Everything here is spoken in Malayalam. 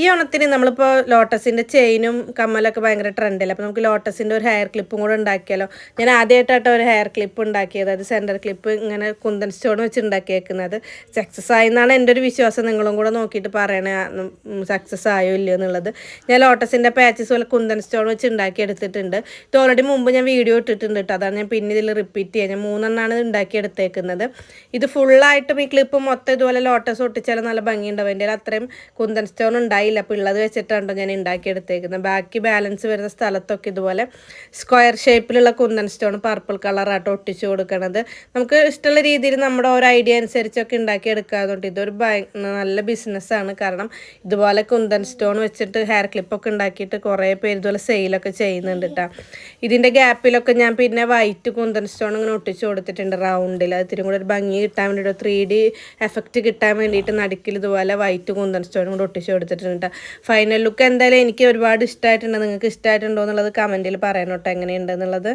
ഈ ഓണത്തിന് നമ്മളിപ്പോൾ ലോട്ടസിൻ്റെ ചെയിനും കമ്മലൊക്കെ ഭയങ്കര ട്രെൻഡല്ലേ. അപ്പോൾ നമുക്ക് ലോട്ടസിൻ്റെ ഒരു ഹെയർ ക്ലിപ്പും കൂടെ ഉണ്ടാക്കിയാലോ. ഞാൻ ആദ്യമായിട്ടാട്ടോ ഒരു ഹെയർ ക്ലിപ്പ് ഉണ്ടാക്കിയത്. അത് സെൻറ്റർ ക്ലിപ്പ് ഇങ്ങനെ കുന്തൻ സ്റ്റോൺ വെച്ച് ഉണ്ടാക്കിയേക്കുന്നത്. സക്സസ് ആയി എന്നാണ് എൻ്റെ ഒരു വിശ്വാസം. നിങ്ങളും കൂടെ നോക്കിയിട്ട് പറയണേ സക്സസ് ആയോ ഇല്ലയോ എന്നുള്ളത്. ഞാൻ ലോട്ടസിൻ്റെ പാച്ചസ് പോലെ കുന്തൻ സ്റ്റോൺ വെച്ച് ഉണ്ടാക്കി എടുത്തിട്ടുണ്ട്. ഇത് ഓൾറെഡി മുമ്പ് ഞാൻ വീഡിയോ ഇട്ടിട്ടുണ്ട് കേട്ടോ. അതാണ് ഞാൻ പിന്നെ ഇതിൽ റിപ്പീറ്റ് ചെയ്യാം. ഞാൻ 3 ഉണ്ടാക്കി എടുത്തേക്കുന്നത്. ഇത് ഫുള്ളായിട്ടും ഈ ക്ലിപ്പ് മൊത്തം ഇതുപോലെ ലോട്ടസ് ഒട്ടിച്ചാൽ നല്ല ഭംഗിയുണ്ടാവും. എൻ്റെ അത്രയും കുന്തൻ സ്റ്റോൺ ഉണ്ടായില്ല. അപ്പോൾ ഉള്ളത് വെച്ചിട്ടാണ് ഞാൻ ഉണ്ടാക്കിയെടുത്തേക്കുന്നത്. ബാക്കി ബാലൻസ് വരുന്ന സ്ഥലത്തൊക്കെ ഇതുപോലെ സ്ക്വയർ ഷേപ്പിലുള്ള കുന്തൻ സ്റ്റോൺ പർപ്പിൾ കളറായിട്ട് ഒട്ടിച്ചു കൊടുക്കണത്. നമുക്ക് ഇഷ്ടമുള്ള രീതിയിൽ നമ്മുടെ ഓരോ ഐഡിയ അനുസരിച്ചൊക്കെ ഉണ്ടാക്കിയെടുക്കാതുകൊണ്ട് ഇതൊരു നല്ല ബിസിനസ്സാണ്. കാരണം ഇതുപോലെ കുന്തൻ സ്റ്റോൺ വെച്ചിട്ട് ഹെയർ ക്ലിപ്പൊക്കെ ഉണ്ടാക്കിയിട്ട് കുറേ പേര് ഇതുപോലെ സെയിലൊക്കെ ചെയ്യുന്നുണ്ട് കേട്ടോ. ഇതിൻ്റെ ഗ്യാപ്പിലൊക്കെ ഞാൻ പിന്നെ വൈറ്റ് കുന്തൻ സ്റ്റോൺ ഇങ്ങനെ ഒട്ടിച്ചു കൊടുത്തിട്ടുണ്ട് റൗണ്ടിൽ. അത് ഇത്തിരി കൂടെ ഒരു ഭംഗി കിട്ടാൻ വേണ്ടിയിട്ട് 3D എഫക്റ്റ് കിട്ടാൻ വേണ്ടിയിട്ട് നടുക്കിൽ ഇതുപോലെ വൈറ്റ് കുന്തൻ സ്റ്റോൺ കൂടെ ഒട്ടിച്ചു കൊടുത്തിട്ടുണ്ട്. ഫൈനൽ ലുക്ക് എന്തായാലും എനിക്ക് ഒരുപാട് ഇഷ്ടമായിട്ടുണ്ട്. നിങ്ങൾക്ക് ഇഷ്ടമായിട്ടുണ്ടോ എന്നുള്ളത് കമൻറ്റിൽ പറയണം കേട്ടോ എങ്ങനെയുണ്ടെന്നുള്ളത്.